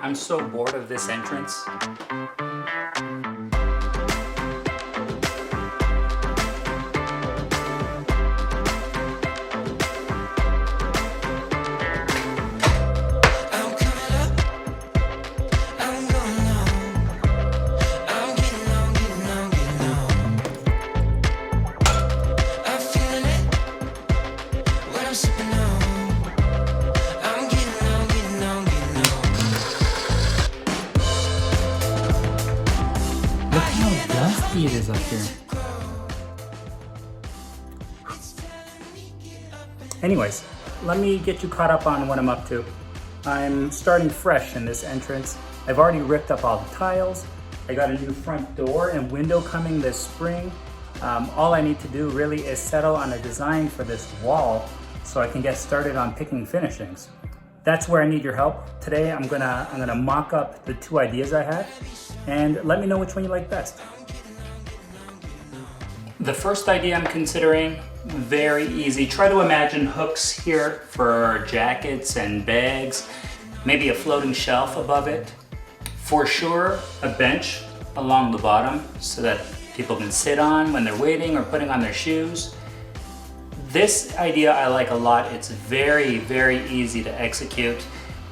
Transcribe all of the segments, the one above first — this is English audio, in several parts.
I'm so bored of this entrance. Look how dusty it is up here. Anyways, let me get you caught up on what I'm up to. I'm starting fresh in this entrance. I've already ripped up all the tiles. I got a new front door and window coming this spring. All I need to do really is settle on a design for this wall so I can get started on picking finishings. That's where I need your help. Today I'm gonna mock up the two ideas I had and let me know which one you like best. The first idea I'm considering, very easy. Try to imagine hooks here for jackets and bags, maybe a floating shelf above it. For sure, a bench along the bottom so that people can sit on when they're waiting or putting on their shoes. This idea I like a lot. It's very, very easy to execute.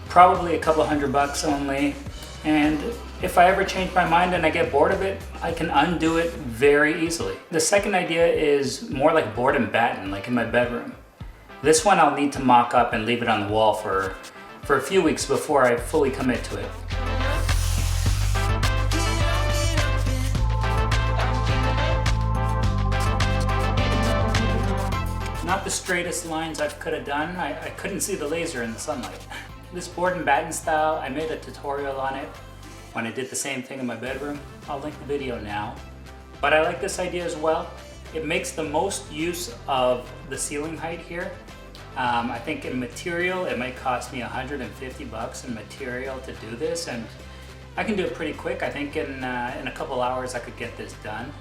Probably a couple $100 only. And if I ever change my mind and I get bored of it, I can undo it very easily. The second idea is more like board and batten, like in my bedroom. This one I'll need to mock up and leave it on the wall for a few weeks before I fully commit to it. Not the straightest lines I could have done. I couldn't see the laser in the sunlight. This board and batten style, I made a tutorial on it when I did the same thing in my bedroom. I'll link the video now. But I like this idea as well. It makes the most use of the ceiling height here. I think in material, it might cost me $150 in material to do this, and I can do it pretty quick. I think in a couple hours I could get this done.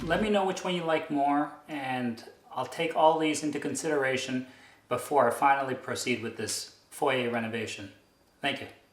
Let me know which one you like more, and I'll take all these into consideration before I finally proceed with this foyer renovation. Thank you.